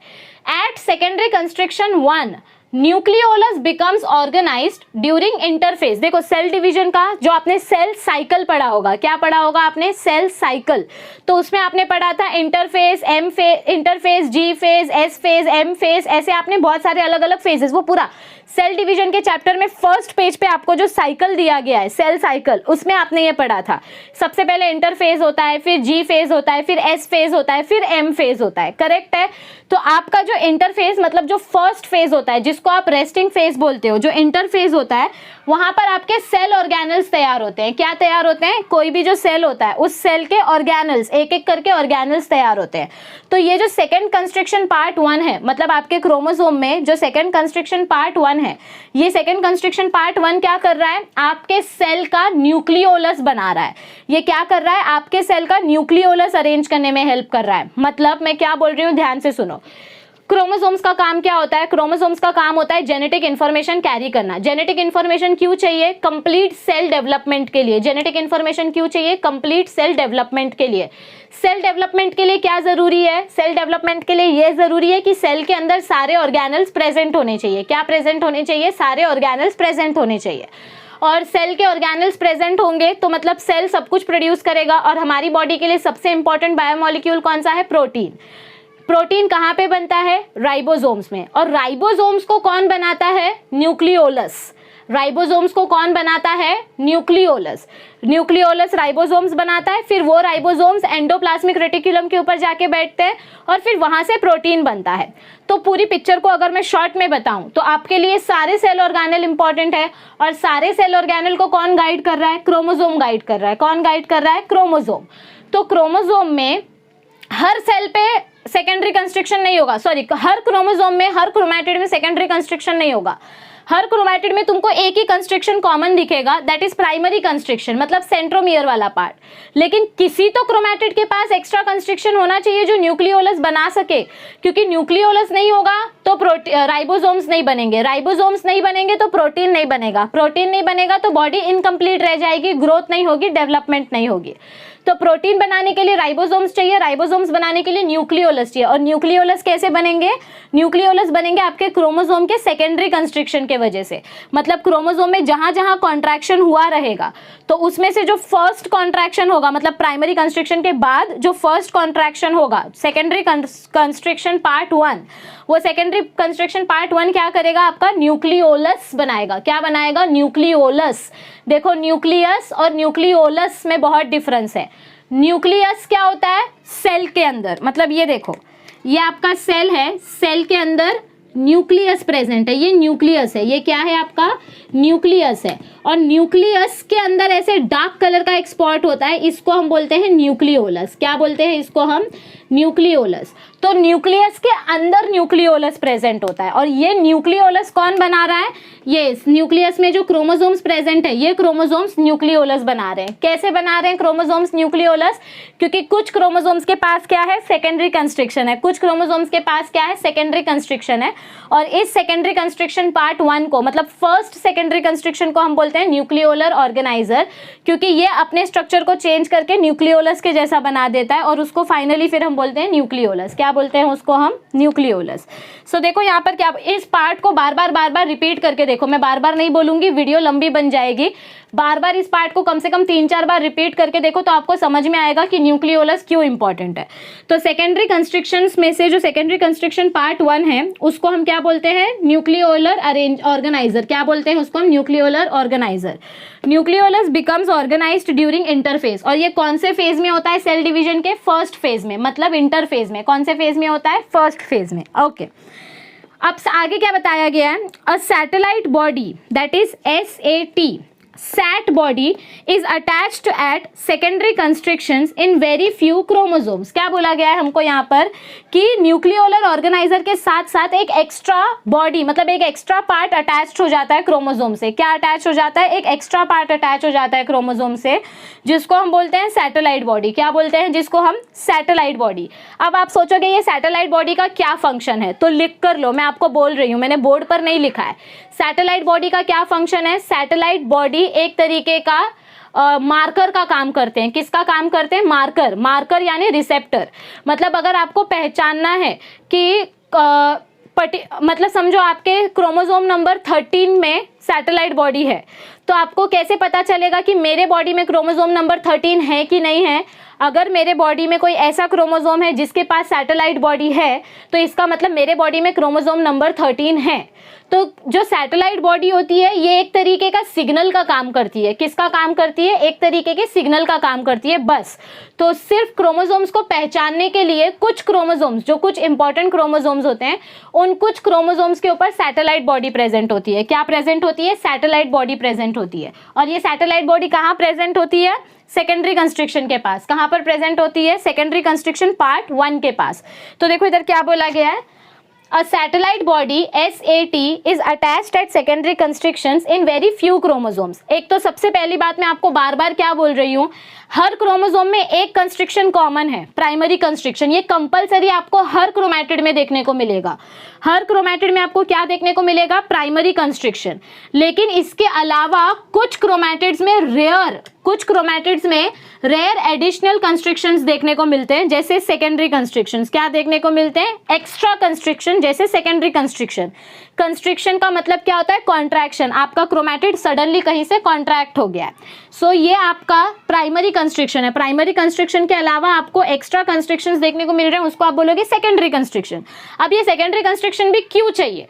At secondary constriction 1 nucleolus becomes organised during interphase. देखो सेल डिवीजन का जो आपने सेल साइकिल पढ़ा होगा, क्या पढ़ा होगा आपने, सेल साइकिल। तो उसमें आपने पढ़ा था interphase, M phase, interphase, G phase, S phase, M phase, ऐसे आपने बहुत सारे अलग अलग फेजेस, वो पूरा सेल डिवीजन के चैप्टर में फर्स्ट पेज पे आपको जो साइकिल दिया गया है, सेल साइकिल, उसमें आपने ये पढ़ा था। सबसे पहले इंटरफेज होता है, फिर जी फेज होता है, फिर एस फेज होता है, फिर एम फेज होता है, करेक्ट है। तो आपका जो इंटरफेज मतलब जो फर्स्ट फेज होता है, जिसको आप रेस्टिंग फेज बोलते हो, जो इंटरफेज होता है, वहां पर आपके सेल ऑर्गेनल्स तैयार होते हैं। क्या तैयार होते हैं, कोई भी जो सेल होता है उस सेल के ऑर्गेनल्स, एक एक करके ऑर्गेनल्स तैयार होते हैं। तो ये जो सेकंड कंस्ट्रिक्शन पार्ट 1 है, मतलब आपके क्रोमोसोम में जो सेकंड कंस्ट्रिक्शन पार्ट 1 है, ये सेकंड कंस्ट्रिक्शन पार्ट 1 क्या कर रहा है, आपके सेल का न्यूक्लियोलस बना रहा है। ये क्या कर रहा है, आपके सेल का न्यूक्लियोलस अरेंज करने में हेल्प कर रहा है। मतलब मैं क्या बोल रही हूँ, ध्यान से सुनो। क्रोमोसोम्स का काम क्या होता है, क्रोमोसोम्स का काम होता है जेनेटिक इंफॉर्मेशन कैरी करना। जेनेटिक इंफॉर्मेशन क्यों चाहिए, कंप्लीट सेल डेवलपमेंट के लिए। जेनेटिक इंफॉर्मेशन क्यों चाहिए, कंप्लीट सेल डेवलपमेंट के लिए। सेल डेवलपमेंट के लिए क्या जरूरी है, सेल डेवलपमेंट के लिए यह जरूरी है कि सेल के अंदर सारे ऑर्गेनल्स प्रेजेंट होने चाहिए। क्या प्रेजेंट होने चाहिए, सारे ऑर्गेनल्स प्रेजेंट होने चाहिए। और सेल के ऑर्गेनल्स प्रेजेंट होंगे तो मतलब सेल सब कुछ प्रोड्यूस करेगा। और हमारी बॉडी के लिए सबसे इंपॉर्टेंट बायोमॉलिक्यूल कौन सा है, प्रोटीन। प्रोटीन कहाँ पे बनता है, राइबोसोम्स में। और राइबोसोम्स को कौन बनाता है, न्यूक्लियोलस। राइबोसोम्स को कौन बनाता है? न्यूक्लियोलस। न्यूक्लियोलस राइबोसोम्स बनाता है, फिर वो राइबोसोम्स एंडोप्लाज्मिक रेटिकुलम के ऊपर जाके बैठते हैं और फिर वहां से प्रोटीन बनता है। तो पूरी पिक्चर को अगर मैं शॉर्ट में बताऊं तो आपके लिए सारे सेल ऑर्गेनेल इंपॉर्टेंट है, और सारे सेल ऑर्गेनेल को कौन गाइड कर रहा है? क्रोमोसोम गाइड कर रहा है। कौन गाइड कर रहा है? क्रोमोसोम। तो क्रोमोसोम में हर सेल पे सेकेंडरी कंस्ट्रक्शन नहीं होगा, सॉरी, हर क्रोमोसोम में, हर क्रोमैटिड में सेकेंडरी कंस्ट्रक्शन नहीं होगा। हर क्रोमैटिड में तुमको एक ही कंस्ट्रक्शन कॉमन दिखेगा, दैट इज प्राइमरी कंस्ट्रक्शन, मतलब सेंट्रोमियर वाला पार्ट। लेकिन किसी तो क्रोमैटिड के पास एक्स्ट्रा कंस्ट्रक्शन होना चाहिए जो न्यूक्लियोलस बना सके, क्योंकि न्यूक्लियोलस नहीं होगा तो राइबोसोम्स नहीं बनेंगे, राइबोसोम्स नहीं बनेंगे तो प्रोटीन नहीं बनेगा, प्रोटीन नहीं बनेगा तो बॉडी इनकम्प्लीट रह जाएगी, ग्रोथ नहीं होगी, डेवलपमेंट नहीं होगी। तो प्रोटीन बनाने के लिए राइबोसोम्स चाहिए, राइबोसोम्स बनाने के लिए न्यूक्लियोलस चाहिए। और न्यूक्लियोलस कैसे बनेंगे? न्यूक्लियोलस बनेंगे आपके क्रोमोसोम के सेकेंडरी कंस्ट्रक्शन के वजह से। मतलब क्रोमोसोम में जहां जहां कॉन्ट्रैक्शन हुआ रहेगा तो उसमें से जो फर्स्ट कॉन्ट्रैक्शन होगा, मतलब प्राइमरी कंस्ट्रक्शन के बाद जो फर्स्ट कॉन्ट्रैक्शन होगा, सेकेंडरी कंस्ट्रक्शन पार्ट 1, वो सेकेंडरी कंस्ट्रक्शन पार्ट 1 क्या करेगा? आपका न्यूक्लियोलस बनाएगा। क्या बनाएगा? न्यूक्लियोलस। देखो, न्यूक्लियस और न्यूक्लियोलस में बहुत डिफरेंस है। न्यूक्लियस क्या होता है? सेल के अंदर, मतलब ये देखो, ये आपका सेल है, सेल के अंदर न्यूक्लियस प्रेजेंट है, ये न्यूक्लियस है, ये क्या है? आपका न्यूक्लियस है। और न्यूक्लियस के अंदर ऐसे डार्क कलर का एक स्पॉट होता है, इसको हम बोलते हैं न्यूक्लियोलस। क्या बोलते हैं इसको हम? न्यूक्लियोलस। तो न्यूक्लियस के अंदर न्यूक्लियोलस प्रेजेंट होता है, और ये न्यूक्लियोलस कौन बना रहा है? ये न्यूक्लियस में जो क्रोमोसोम्स प्रेजेंट है, ये क्रोमोसोम्स न्यूक्लियोलस बना रहे हैं। कैसे बना रहे हैं क्रोमोसोम्स न्यूक्लियोलस? क्योंकि कुछ क्रोमोसोम्स के पास क्या है? सेकेंडरी कंस्ट्रक्शन है, कुछ क्रोमोसोम्स के पास क्या है? सेकेंडरी कंस्ट्रक्शन है। और इस सेकेंडरी कंस्ट्रक्शन पार्ट 1 को, मतलब फर्स्ट सेकेंडरी कंस्ट्रक्शन को हम बोलते हैं न्यूक्लियोलर ऑर्गेनाइजर, क्योंकि ये अपने स्ट्रक्चर को चेंज करके न्यूक्लियोलस के जैसा बना देता है, और उसको फाइनली फिर हम बोलते हैं न्यूक्लियोलस। क्या बोलते हैं उसको हम? न्यूक्लियोलस। सो देखो यहाँ पर क्या, इस पार्ट को बार बार रिपीट करके देखो, मैं बार बार नहीं बोलूंगी, वीडियो लंबी बन जाएगी। बार बार इस पार्ट को कम से कम 3-4 बार रिपीट करके देखो तो आपको समझ में आएगा कि न्यूक्लियोलस क्यों इंपॉर्टेंट है। तो सेकेंडरी कंस्ट्रक्शंस में से जो सेकेंडरी कंस्ट्रक्शन पार्ट 1 है उसको हम क्या बोलते हैं? Nucleolar organiser. क्या बोलते हैं उसको हम? Nucleolar organiser. Nucleolus becomes organised during interphase. और ये कौन से फेज में होता है? सेल डिवीजन के फर्स्ट फेज में, मतलब इंटरफेज में। कौन से फेज में होता है? फर्स्ट फेज में। ओके, अब आगे क्या बताया गया है? A satellite body, that is SAT, SAT body is attached at secondary constructions in very few chromosomes। क्या बोला गया है हमको यहाँ पर? कि न्यूक्लियोलर ऑर्गेनाइजर के साथ साथ एक एक्स्ट्रा बॉडी, मतलब एक एक्स्ट्रा पार्ट अटैच्ड हो जाता है क्रोमोसोम से। क्या अटैच हो जाता है? एक एक्स्ट्रा पार्ट अटैच हो जाता है क्रोमोसोम से, जिसको हम बोलते हैं सैटेलाइट बॉडी। क्या बोलते हैं जिसको हम? Satellite body. अब आप सोचोगे ये सैटेलाइट बॉडी का क्या फंक्शन है, तो लिख कर लो, मैं आपको बोल रही हूँ, मैंने बोर्ड पर नहीं लिखा है। सैटेलाइट बॉडी का क्या फंक्शन है? सैटेलाइट बॉडी एक तरीके का मार्कर का काम करते हैं। किसका काम करते हैं? मार्कर। मार्कर यानी रिसेप्टर। मतलब अगर आपको पहचानना है कि मतलब समझो आपके क्रोमोसोम नंबर 13 में सैटेलाइट बॉडी है, तो आपको कैसे पता चलेगा कि मेरे बॉडी में क्रोमोसोम नंबर 13 है कि नहीं है? अगर मेरे बॉडी में कोई ऐसा क्रोमोसोम है जिसके पास सैटेलाइट बॉडी है, तो इसका मतलब मेरे बॉडी में क्रोमोसोम नंबर 13 है। तो जो सैटेलाइट बॉडी होती है ये एक तरीके का सिग्नल का काम करती है। किसका काम करती है? एक तरीके के सिग्नल का काम करती है, बस। तो सिर्फ क्रोमोसोम्स को पहचानने के लिए कुछ क्रोमोसोम्स, जो कुछ इंपॉर्टेंट क्रोमोसोम्स होते हैं, उन कुछ क्रोमोसोम्स के ऊपर सैटेलाइट बॉडी प्रेजेंट होती है। क्या प्रेजेंट होती है? सैटेलाइट बॉडी प्रेजेंट होती है। और ये सैटेलाइट बॉडी कहाँ प्रेजेंट होती है? सेकेंडरी कंस्ट्रक्शन के पास। कहाँ पर प्रेजेंट होती है? सेकेंडरी कंस्ट्रक्शन पार्ट 1 के पास। तो देखो इधर क्या बोला गया है? A satellite body SAT is attached at secondary constructions in very few chromosomes। एक तो सबसे पहली बात मैं आपको बार बार क्या बोल रही हूँ, हर क्रोमोसोम में एक कंस्ट्रक्शन कॉमन है, प्राइमरी कंस्ट्रक्शन। ये कंपलसरी आपको हर क्रोमैटिड में देखने को मिलेगा। हर क्रोमैटिड में आपको क्या देखने को मिलेगा? Primary constriction. लेकिन इसके अलावा कुछ क्रोमैटिड्स में रेयर एडिशनल कंस्ट्रक्शंस देखने को मिलते हैं, जैसे सेकेंडरी कंस्ट्रक्शंस। क्या देखने को मिलते हैं? एक्स्ट्रा कंस्ट्रक्शन, जैसे सेकेंडरी कंस्ट्रक्शन। कंस्ट्रक्शन का मतलब क्या होता है? कॉन्ट्रैक्शन। आपका क्रोमैटिड सडनली कहीं से कॉन्ट्रैक्ट हो गया है, सो ये आपका प्राइमरी कंस्ट्रक्शन है। प्राइमरी कंस्ट्रक्शन के अलावा आपको एक्स्ट्रा कंस्ट्रक्शंस देखने को मिल रहे हैं, उसको आप बोलोगे सेकेंडरी कंस्ट्रक्शन। अब ये सेकेंडरी कंस्ट्रक्शन भी क्यों चाहिए?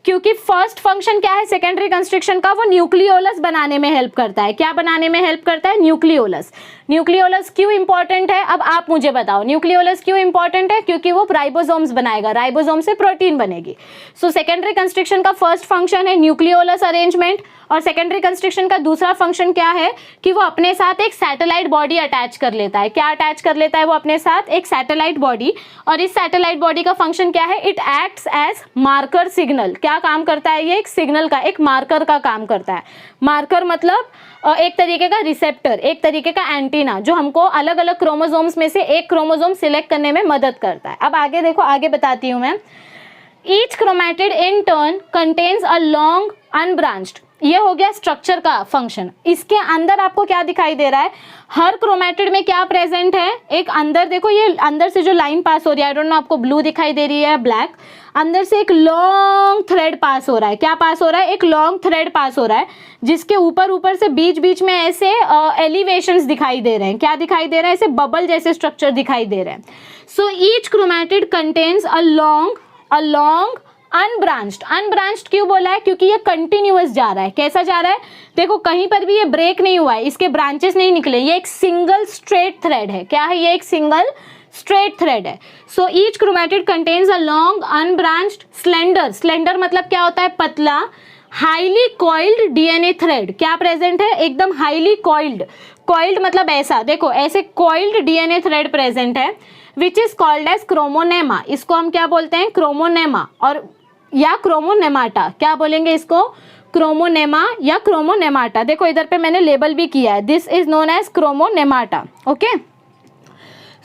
क्योंकि फर्स्ट फंक्शन क्या है सेकेंडरी कंस्ट्रक्शन का, वो न्यूक्लियोलस बनाने में हेल्प करता है। क्या बनाने में हेल्प करता है? न्यूक्लियोलस। न्यूक्लियोलस क्यों इंपॉर्टेंट है, अब आप मुझे बताओ न्यूक्लियोलस क्यों इंपॉर्टेंट है? क्योंकि वो राइबोसोम्स बनाएगा, राइबोसोम से प्रोटीन बनेगी। सो सेकेंडरी कंस्ट्रक्शन का फर्स्ट फंक्शन है न्यूक्लियोलस अरेंजमेंट, और सेकेंडरी कंस्ट्रक्शन का दूसरा फंक्शन क्या है कि वो अपने साथ एक सैटेलाइट बॉडी अटैच कर लेता है। क्या अटैच कर लेता है वो अपने साथ? एक सैटेलाइट बॉडी। और इस सैटेलाइट बॉडी का फंक्शन क्या है? It acts as marker signal. क्या काम करता है ये? एक सिग्नल का, एक मार्कर का काम करता है। मार्कर मतलब एक तरीके का रिसेप्टर, एक तरीके का एंटीना, जो हमको अलग अलग क्रोमोसोम्स में से एक क्रोमोसोम सिलेक्ट करने में मदद करता है। अब आगे देखो, आगे बताती हूँ मैं। Each chromatid in turn contains a long unbranched, ये हो गया स्ट्रक्चर का फंक्शन। इसके अंदर आपको क्या दिखाई दे रहा है? हर क्रोमैटिड में क्या प्रेजेंट है? एक अंदर देखो, ये अंदर से जो लाइन पास हो रही है, आई डोंट नो आपको ब्लू दिखाई दे रही है ब्लैक, अंदर से एक लॉन्ग थ्रेड पास हो रहा है। क्या पास हो रहा है? एक लॉन्ग थ्रेड पास हो रहा है, जिसके ऊपर ऊपर से बीच बीच में ऐसे एलिवेशंस दिखाई दे रहे हैं। क्या दिखाई दे रहा है? ऐसे बबल जैसे स्ट्रक्चर दिखाई दे रहे हैं। So each chromatid contains a long unbranched. Unbranched क्यों बोला है? क्योंकि ये कंटिन्यूअस जा रहा है। कैसा जा रहा है? देखो कहीं पर भी ये ब्रेक नहीं हुआ है, इसके ब्रांचेस नहीं निकले, ये एक सिंगल स्ट्रेट थ्रेड है। क्या है? ये एक सिंगल स्ट्रेट थ्रेड है। So each chromatid contains a long unbranched slender, slender मतलब क्या होता है? पतला, हाईली कॉइल्ड डीएनए थ्रेड। क्या प्रेजेंट है? एकदम हाईली कॉइल्ड। कॉइल्ड मतलब ऐसा, देखो ऐसे कॉइल्ड डीएनए थ्रेड प्रेजेंट है, which is called as chromonema. इसको हम क्या बोलते हैं? क्रोमोनेमा और या क्रोमोनेमाटा। क्या बोलेंगे इसको? क्रोमोनेमा या क्रोमोनेमाटा। देखो इधर पे मैंने लेबल भी किया है, this is known as chromonemata. Okay,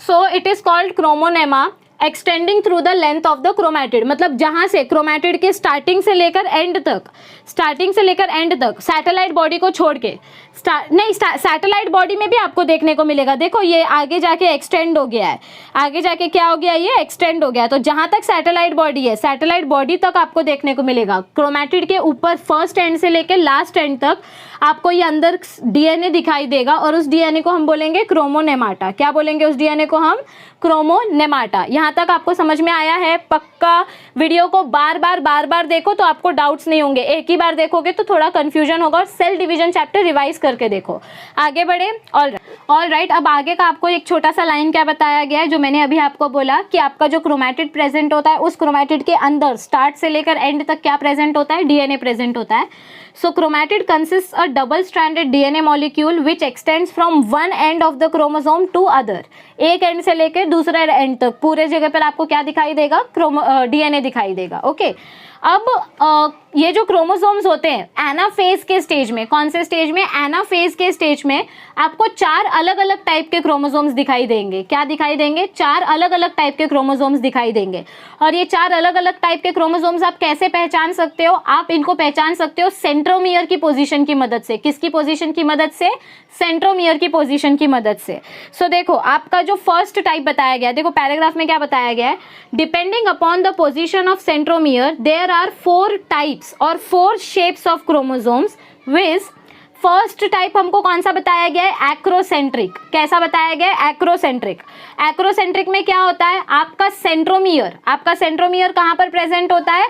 so it is called chromonema extending through the length of the chromatid, मतलब जहां से क्रोमैटिड के स्टार्टिंग से लेकर एंड तक, स्टार्टिंग से लेकर एंड तक सैटेलाइट बॉडी को छोड़ के, सैटेलाइट बॉडी में भी आपको देखने को मिलेगा। देखो ये आगे जाके एक्सटेंड हो गया है, आगे जाके क्या हो गया? ये एक्सटेंड हो गया। तो जहां तक सैटेलाइट बॉडी है, सैटेलाइट बॉडी तक आपको देखने को मिलेगा। क्रोमैटिड के ऊपर फर्स्ट एंड से लेकर लास्ट एंड तक आपको ये अंदर डीएनए दिखाई देगा, और उस डीएनए को हम बोलेंगे क्रोमोनेमाटा। क्या बोलेंगे उस डीएनए को हम? क्रोमोनेमाटा। यहाँ तक आपको समझ में आया है? पक्का वीडियो को बार बार देखो तो आपको डाउट्स नहीं होंगे, एक ही बार देखोगे तो थोड़ा कंफ्यूजन होगा। और सेल डिवीजन चैप्टर रिवाइज करके देखो। आगे बढ़े। ऑल राइट, अब आगे का आपको एक छोटा सा लाइन क्या बताया गया है, जो मैंने अभी आपको बोला कि आपका जो क्रोमैटिड प्रेजेंट होता है, उस क्रोमैटिड के अंदर स्टार्ट से लेकर एंड तक क्या प्रेजेंट होता है? डीएनए प्रेजेंट होता है। So chromatid consist a double stranded DNA molecule which extends from one end of the chromosome to other. एक एंड से लेकर दूसरा एंड तक पूरे जगह पर आपको क्या दिखाई देगा? डीएनए दिखाई देगा। ओके, अब ये जो क्रोमोसोम्स होते हैं एनाफेज के स्टेज में, कौन से स्टेज में? एनाफेज के स्टेज में आपको 4 अलग अलग टाइप के क्रोमोसोम्स दिखाई देंगे। क्या दिखाई देंगे? 4 अलग अलग टाइप के क्रोमोसोम्स दिखाई देंगे। और ये 4 अलग अलग टाइप के क्रोमोसोम्स आप कैसे पहचान सकते हो? आप इनको पहचान सकते हो सेंट्रोमियर की पोजीशन की मदद से। किसकी पोजीशन की मदद से? सेंट्रोमियर की पोजीशन की मदद से। सो देखो आपका जो फर्स्ट टाइप बताया गया, देखो पैराग्राफ में क्या बताया गया है? Depending upon the position of centromere there are 4 types और 4 shapes of chromosomes which first type हमको कौन सा बताया गया है? एक्रोसेंट्रिक। कैसा बताया गया है? एक्रोसेंट्रिक। एक्रोसेंट्रिक में क्या होता है? आपका सेंट्रोमियर कहाँ पर प्रेजेंट होता है?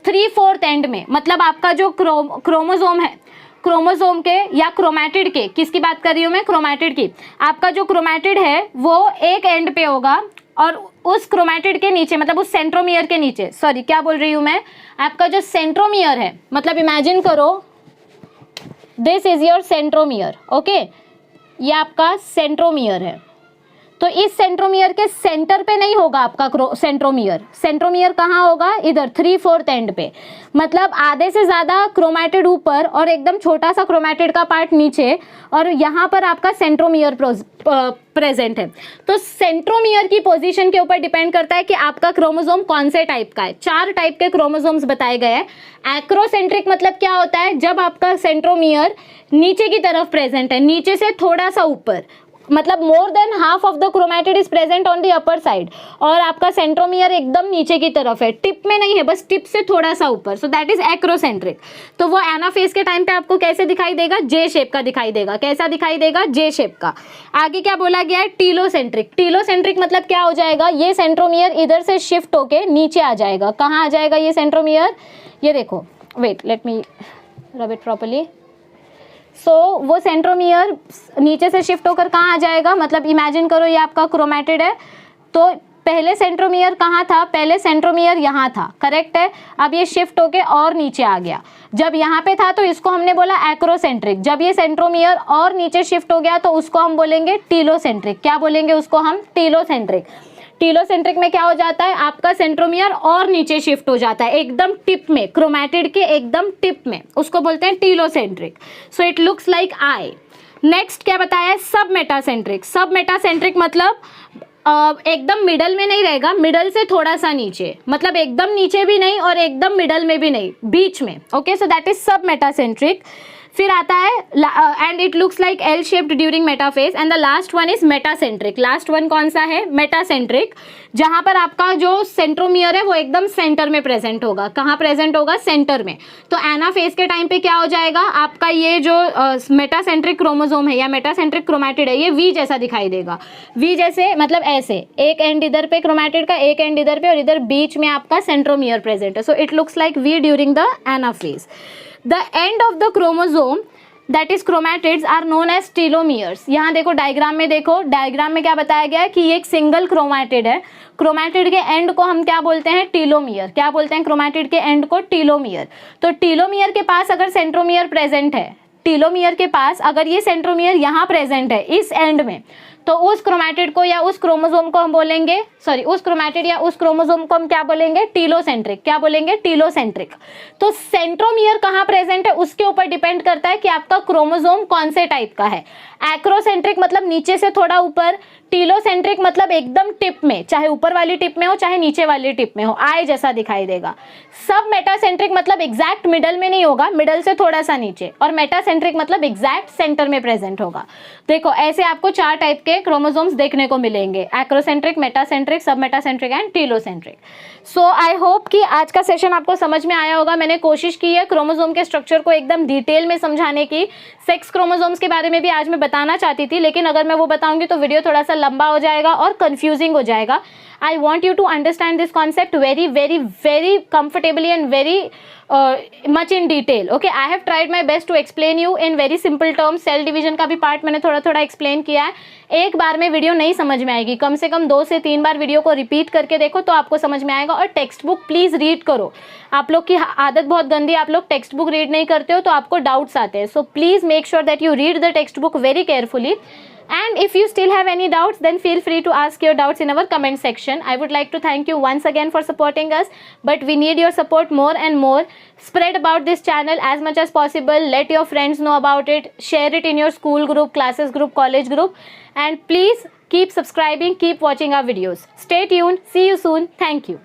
3/4 एंड में। मतलब आपका जो क्रोमोसोम है, क्रोमोसोम के या क्रोमैटिड के, किसकी बात कर रही हूँ मैं? क्रोमैटिड की। आपका जो क्रोमैटिड है वो एक एंड पे होगा, और उस क्रोमैटिड के नीचे, मतलब उस सेंट्रोमियर के नीचे, सॉरी क्या बोल रही हूँ मैं, आपका जो सेंट्रोमियर है, मतलब इमेजिन करो this is your centromere. Okay, ये आपका सेंट्रोमियर है। तो इस सेंट्रोमियर के सेंटर पे नहीं होगा आपका सेंट्रोमियर कहाँ होगा? इधर 3/4 एंड पे। मतलब आधे से ज़्यादा क्रोमैटिड ऊपर और एकदम छोटा सा क्रोमैटिड का पार्ट नीचे, और यहाँ पर आपका सेंट्रोमियर प्रेजेंट है। तो सेंट्रोमियर की पोजीशन के ऊपर डिपेंड करता है कि आपका क्रोमोसोम कौन से टाइप का है। 4 टाइप के क्रोमोसोम्स बताए गए हैं। एक्रोसेंट्रिक मतलब क्या होता है? जब आपका सेंट्रोमियर नीचे की तरफ प्रेजेंट है, नीचे से थोड़ा सा ऊपर, मतलब more than half of the chromatid is present on the upper side, और आपका सेंट्रोमियर एकदम नीचे की तरफ है, टिप में नहीं है, बस टिप से थोड़ा सा ऊपर। So that is acrocentric. तो वो एनाफेज के टाइम पे आपको कैसे दिखाई देगा? जे शेप का दिखाई देगा। कैसा दिखाई देगा? जे शेप का। आगे क्या बोला गया है? टीलोसेंट्रिक। टीलोसेंट्रिक मतलब क्या हो जाएगा? ये सेंट्रोमियर इधर से शिफ्ट होके नीचे आ जाएगा। कहाँ आ जाएगा ये सेंट्रोमियर? ये देखो, wait let me rub it properly. सो वो सेंट्रोमियर नीचे से शिफ्ट होकर कहाँ आ जाएगा, मतलब इमेजिन करो ये आपका क्रोमैटिड है, तो पहले सेंट्रोमियर कहाँ था, पहले सेंट्रोमियर यहाँ था, करेक्ट है। अब ये शिफ्ट होके और नीचे आ गया, जब यहाँ पे था तो इसको हमने बोला एक्रोसेंट्रिक, जब ये सेंट्रोमियर और नीचे शिफ्ट हो गया तो उसको हम बोलेंगे टीलोसेंट्रिक। क्या बोलेंगे उसको हम, टीलोसेंट्रिक। टीलोसेंट्रिक में क्या हो जाता है, आपका सेंट्रोमियर और नीचे शिफ्ट हो जाता है, एकदम टिप में, क्रोमैटिड के एकदम टिप में, उसको बोलते हैं telocentric. So it looks like I. Next क्या बताया है, सब मेटासेंट्रिक। सब मेटासेंट्रिक मतलब एकदम मिडल में नहीं रहेगा, मिडल से थोड़ा सा नीचे, मतलब एकदम नीचे भी नहीं और एकदम मिडल में भी नहीं, बीच में। ओके, सो दैट इज सब मेटासेंट्रिक। फिर आता है and it looks like L shaped during metaphase, and the last one is metacentric. Last one कौन सा है, मेटासेंट्रिक, जहां पर आपका जो सेंट्रोमियर है वो एकदम सेंटर में प्रेजेंट होगा। कहाँ प्रेजेंट होगा, सेंटर में। तो एनाफेज के टाइम पे क्या हो जाएगा, आपका ये जो मेटासेंट्रिक क्रोमोसोम है या मेटासेंट्रिक क्रोमैटिड है, ये वी जैसा दिखाई देगा। वी जैसे मतलब ऐसे, एक एंड इधर पे क्रोमैटिड का, एक एंड इधर पे, और इधर बीच में आपका सेंट्रोमियर प्रेजेंट है। So it looks like V during the anaphase. The end of the chromosome that is chromatids are known as telomeres। यहाँ देखो डायग्राम में, देखो डायग्राम में क्या बताया गया है कि ये एक सिंगल क्रोमैटिड है। क्रोमैटिड के एंड को हम क्या बोलते हैं, टीलोमियर। क्या बोलते हैं क्रोमैटिड के एंड को, टीलोमियर। तो टीलोमियर के पास अगर सेंट्रोमियर प्रेजेंट है, टीलोमियर के पास अगर ये सेंट्रोमियर यहाँ प्रेजेंट है इस एंड में, तो उस क्रोमैटिड को या उस क्रोमोसोम को हम बोलेंगे, सॉरी उस क्रोमैटिड या उस क्रोमोसोम को हम क्या बोलेंगे, टीलोसेंट्रिक। क्या बोलेंगे, टीलोसेंट्रिक। तो सेंट्रोमियर कहाँ प्रेजेंट है उसके ऊपर डिपेंड करता है कि आपका क्रोमोसोम कौन से टाइप का है। एक्रोसेंट्रिक मतलब नीचे से थोड़ा ऊपर, टीलोसेंट्रिक मतलब एकदम टिप में, चाहे ऊपर वाली टिप में हो चाहे नीचे वाली टिप में हो, आई जैसा दिखाई देगा। सब मेटासेंट्रिक मतलब एग्जैक्ट मिडल में नहीं होगा, मिडल से थोड़ा सा नीचे, और मेटासेंट्रिक मतलब एग्जैक्ट सेंटर में प्रेजेंट होगा। देखो ऐसे आपको 4 टाइप के क्रोमोसोम्स देखने को मिलेंगे, एक्रोसेंट्रिक, मेटासेंट्रिक, सब metacentric and telocentric. So I hope कि आज का सेशन आपको समझ में आया होगा। मैंने कोशिश की है क्रोमोसोम के स्ट्रक्चर को एकदम डिटेल में समझाने की। सेक्स क्रोमोसोम्स के बारे में भी आज मैं बताना चाहती थी, लेकिन अगर मैं वो बताऊंगी तो वीडियो थोड़ा सा लंबा हो जाएगा और कंफ्यूजिंग हो जाएगा। I want you to understand this concept very, very, very comfortably and very much in detail. Okay, I have tried my best to explain you in very simple terms. Cell division का भी पार्ट मैंने थोड़ा थोड़ा एक्सप्लेन किया है। एक बार में वीडियो नहीं समझ में आएगी, कम से कम 2 से 3 बार वीडियो को रिपीट करके देखो तो आपको समझ में आएगा। और टेक्स्ट बुक प्लीज़ रीड करो। आप लोग की आदत बहुत गंदी है, आप लोग टेक्स्ट बुक रीड नहीं करते हो तो आपको डाउट्स आते हैं। So please make sure that you read the text book very carefully. And if you still have any doubts, then feel free to ask your doubts in our comment section. I would like to thank you once again for supporting us, but we need your support more and more. Spread about this channel as much as possible. Let your friends know about it. Share it in your school group, classes group, college group. And please keep subscribing, keep watching our videos. Stay tuned. See you soon. Thank you.